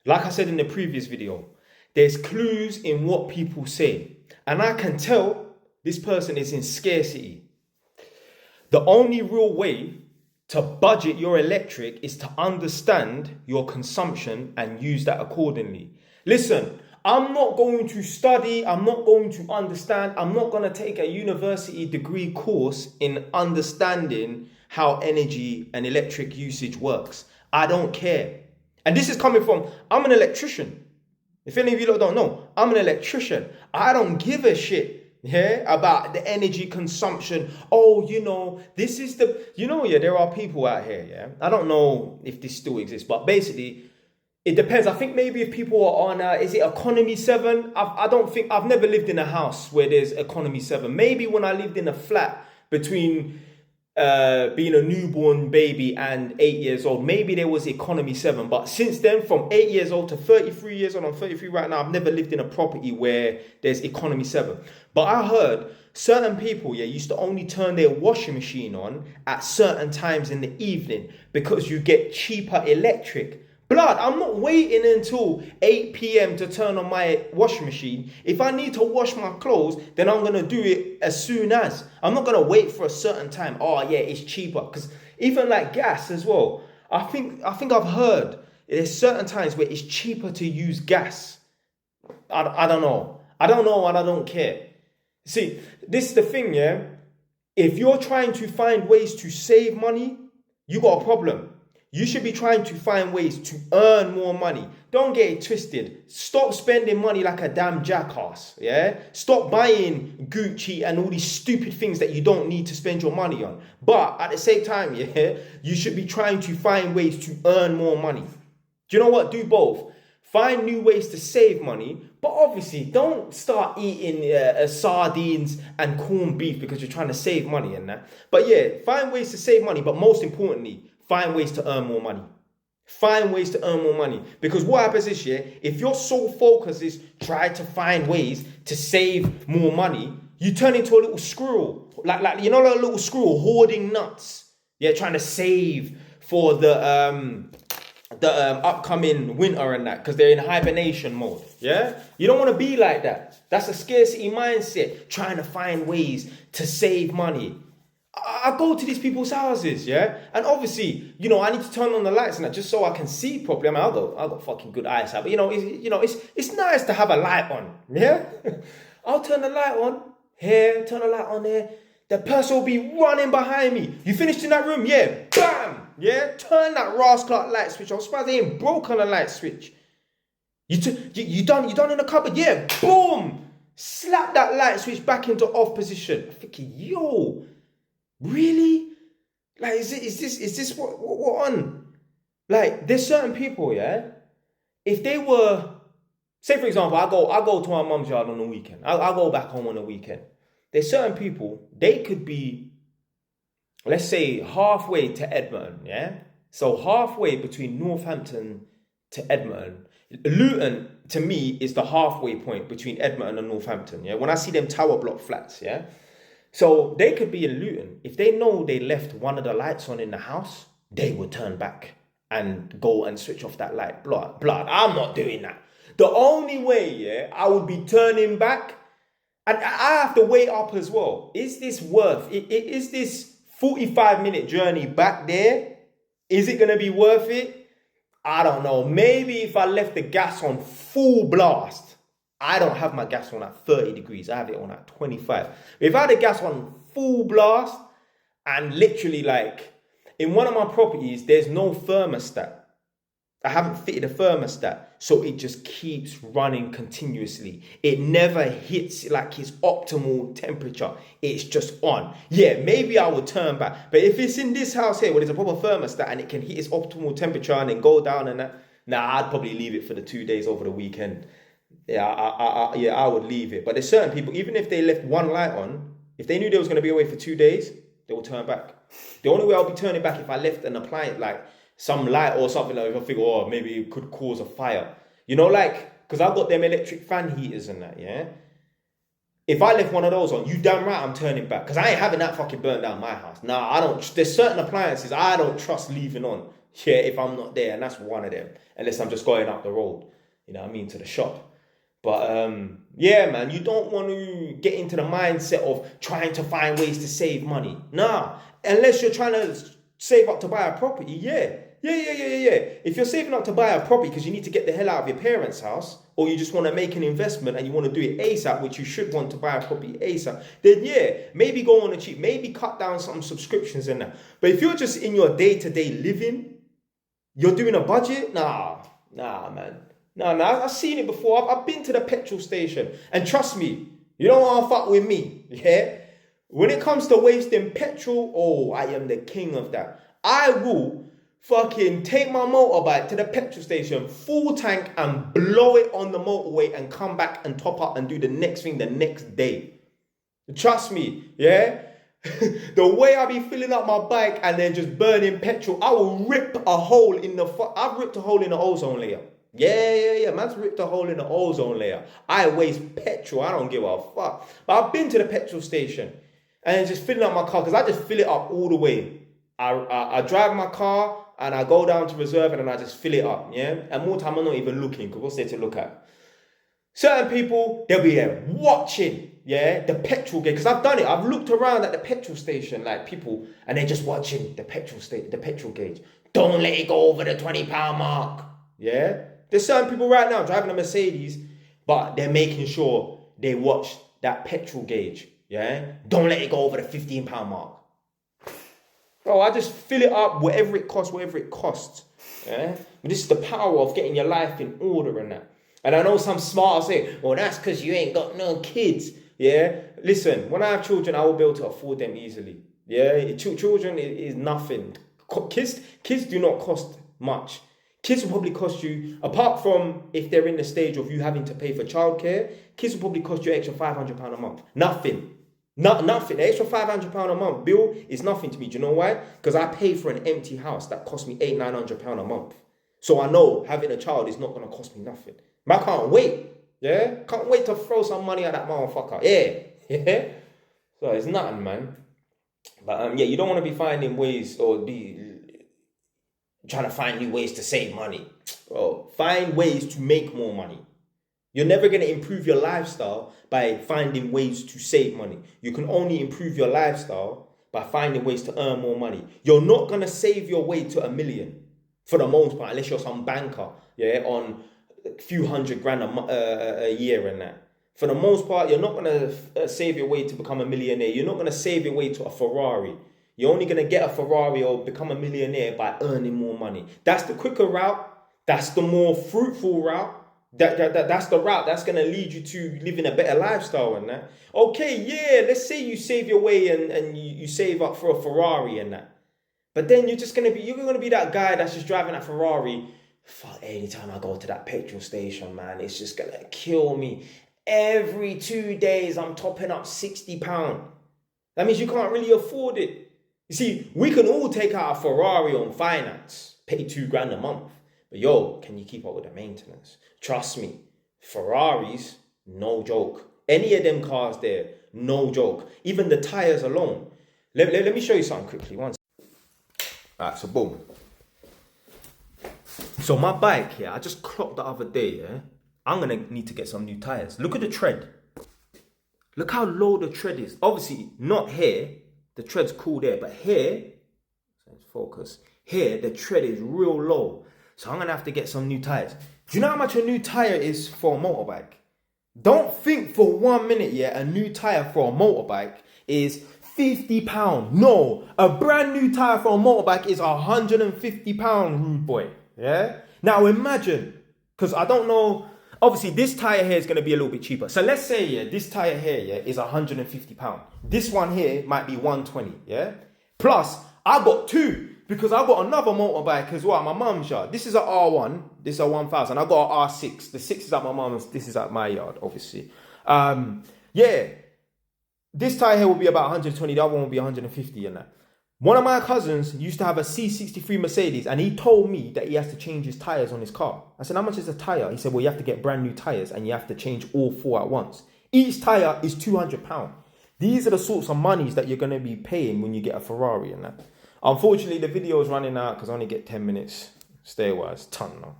Like I said in the previous video, there's clues in what people say. And I can tell this person is in scarcity. The only real way to budget your electric is to understand your consumption and use that accordingly. Listen, I'm not going to study, I'm not going to understand, I'm not going to take a university degree course in understanding how energy and electric usage works. I don't care. And this is coming from, I'm an electrician. If any of you don't know, I'm an electrician. I don't give a shit. Yeah, about the energy consumption. Oh, this is there are people out here, yeah. I don't know if this still exists, but basically, it depends. I think maybe if people are on, is it Economy 7? I've never lived in a house where there's Economy 7. Maybe when I lived in a flat between being a newborn baby and 8 years old, maybe there was Economy 7. But since then, from 8 years old to 33 years old, I'm 33 right now, I've never lived in a property where there's Economy 7. But I heard certain people, used to only turn their washing machine on at certain times in the evening because you get cheaper electric. Blood, I'm not waiting until 8 p.m. to turn on my washing machine. If I need to wash my clothes, then I'm going to do it as soon as. I'm not going to wait for a certain time. Oh, yeah, it's cheaper. Because even like gas as well, I think I've heard there's certain times where it's cheaper to use gas. I don't know. I don't know and I don't care. See, this is the thing, yeah? If you're trying to find ways to save money, you got a problem. You should be trying to find ways to earn more money. Don't get it twisted. Stop spending money like a damn jackass, yeah? Stop buying Gucci and all these stupid things that you don't need to spend your money on. But at the same time, yeah, you should be trying to find ways to earn more money. Do you know what? Do both. Find new ways to save money, but obviously don't start eating sardines and corned beef because you're trying to save money and that. But yeah, find ways to save money, but most importantly, find ways to earn more money. Find ways to earn more money. Because what happens is, if your sole focus is try to find ways to save more money, you turn into a little squirrel. Like a little squirrel hoarding nuts. Yeah, trying to save for the upcoming winter and that, because they're in hibernation mode. Yeah, you don't want to be like that. That's a scarcity mindset, trying to find ways to save money. I go to these people's houses, yeah, and obviously, I need to turn on the lights and that just so I can see properly. I mean, I got fucking good eyesight, but it's nice to have a light on, yeah. I'll turn the light on here, turn the light on there. The person will be running behind me. You finished in that room? Yeah, bam, yeah. Turn that rascal light switch. I'm surprised they ain't broken a light switch. You done in the cupboard? Yeah, boom. Slap that light switch back into off position. I'm thinking, yo. Really? Like, is this what on? Like, there's certain people, yeah. If they were, say for example, I go to my mum's yard on the weekend. I go back home on the weekend. There's certain people, they could be, let's say, halfway to Edmonton, yeah. So halfway between Northampton to Edmonton. Luton, to me, is the halfway point between Edmonton and Northampton, yeah. When I see them tower block flats, yeah. So they could be in Luton. If they know they left one of the lights on in the house, they would turn back and go and switch off that light. Blood, I'm not doing that. The only way, I would be turning back, and I have to weigh up as well. Is this worth it? Is this 45-minute journey back there? Is it going to be worth it? I don't know. Maybe if I left the gas on full blast. I don't have my gas on at 30 degrees. I have it on at 25. If I had the gas on full blast and literally like in one of my properties, there's no thermostat. I haven't fitted a thermostat. So it just keeps running continuously. It never hits like its optimal temperature. It's just on. Yeah, maybe I would turn back. But if it's in this house here where there's a proper thermostat and it can hit its optimal temperature and then go down and that, I'd probably leave it for the 2 days over the weekend. Yeah, I would leave it. But there's certain people, even if they left one light on, if they knew they was going to be away for 2 days, they will turn back. The only way I'll be turning back if I left an appliance, like some light or something, like if I figure, maybe it could cause a fire. Because I've got them electric fan heaters and that, yeah? If I left one of those on, you damn right I'm turning back. Because I ain't having that fucking burnt down my house. Nah, I don't. There's certain appliances I don't trust leaving on. Yeah, if I'm not there, and that's one of them. Unless I'm just going up the road, you know what I mean, to the shop. But yeah, man, you don't want to get into the mindset of trying to find ways to save money. Nah, unless you're trying to save up to buy a property. Yeah. If you're saving up to buy a property because you need to get the hell out of your parents' house, or you just want to make an investment and you want to do it ASAP, which you should want to buy a property ASAP, then yeah, maybe go on a cheap, maybe cut down some subscriptions and that. But if you're just in your day-to-day living, you're doing a budget? Nah, man. Nah, I've seen it before. I've been to the petrol station. And trust me, you don't want to fuck with me, yeah? When it comes to wasting petrol, oh, I am the king of that. I will fucking take my motorbike to the petrol station, full tank, and blow it on the motorway and come back and top up and do the next thing the next day. Trust me, yeah? The way I be filling up my bike and then just burning petrol, I will rip a hole in the... I've ripped a hole in the ozone layer. Yeah. Man's ripped a hole in the ozone layer. I waste petrol. I don't give a fuck. But I've been to the petrol station and just filling up my car because I just fill it up all the way. I drive my car and I go down to reserve and then I just fill it up. Yeah. And more time I'm not even looking because what's there to look at? Certain people, they'll be there watching. Yeah, the petrol gauge. Because I've done it. I've looked around at the petrol station, like people, and they're just watching the petrol gauge. Don't let it go over the £20 mark. Yeah. There's certain people right now driving a Mercedes, but they're making sure they watch that petrol gauge. Yeah. Don't let it go over the £15 mark. Bro, I just fill it up whatever it costs. Yeah. But this is the power of getting your life in order and that. And I know some smart say, well, that's because you ain't got no kids. Yeah. Listen, when I have children, I will be able to afford them easily. Yeah. Children is nothing. Kids do not cost much. Kids will probably cost you, apart from if they're in the stage of you having to pay for childcare, kids will probably cost you an extra £500 a month. Nothing. Nothing. The extra £500 a month bill is nothing to me. Do you know why? Because I pay for an empty house that costs me £800-900 a month. So I know having a child is not going to cost me nothing. But I can't wait. Yeah? Can't wait to throw some money at that motherfucker. Yeah? So it's nothing, man. But yeah, you don't want to be finding ways or be trying to find new ways to save money. Bro, find ways to make more money. You're never going to improve your lifestyle by finding ways to save money. You can only improve your lifestyle by finding ways to earn more money. You're not going to save your way to $1 million for the most part, unless you're some banker, yeah, on a few $100,000 a year and that. For the most part, you're not going to save your way to become a millionaire. You're not going to save your way to a Ferrari. You're only going to get a Ferrari or become a millionaire by earning more money. That's the quicker route. That's the more fruitful route. That's the route that's going to lead you to living a better lifestyle and that. Okay, yeah, let's say you save your way and you save up for a Ferrari and that. But then you're going to be that guy that's just driving that Ferrari. Fuck, anytime I go to that petrol station, man, it's just going to kill me. Every 2 days, I'm topping up £60. That means you can't really afford it. You see, we can all take out a Ferrari on finance, pay $2,000 a month. But yo, can you keep up with the maintenance? Trust me, Ferraris, no joke. Any of them cars there, no joke. Even the tires alone. Let me show you something quickly. Alright, so boom. So my bike here, I just clocked the other day, yeah? I'm going to need to get some new tires. Look at the tread. Look how low the tread is. Obviously, not here. The tread's cool there. But here, let's focus. Here, the tread is real low. So I'm going to have to get some new tires. Do you know how much a new tire is for a motorbike? Don't think for 1 minute, yeah, a new tire for a motorbike is £50. No, a brand new tire for a motorbike is £150, rude boy. Yeah? Now imagine, because I don't know, obviously this tire here is going to be a little bit cheaper. So let's say, yeah, this tire here, yeah, is £150. This one here might be 120, yeah? Plus, I got two, because I got another motorbike as well, my mum's yard. This is an R1, this is a 1000. I got an R6. The 6 is at my mum's, this is at my yard, obviously. Yeah, this tire here will be about 120, the other one will be 150 and that. One of my cousins used to have a C63 Mercedes and he told me that he has to change his tires on his car. I said, how much is a tire? He said, well, you have to get brand new tires and you have to change all 4 at once. Each tire is £200. These are the sorts of monies that you're going to be paying when you get a Ferrari and that. Unfortunately, the video is running out because I only get 10 minutes stay wise. Ton now.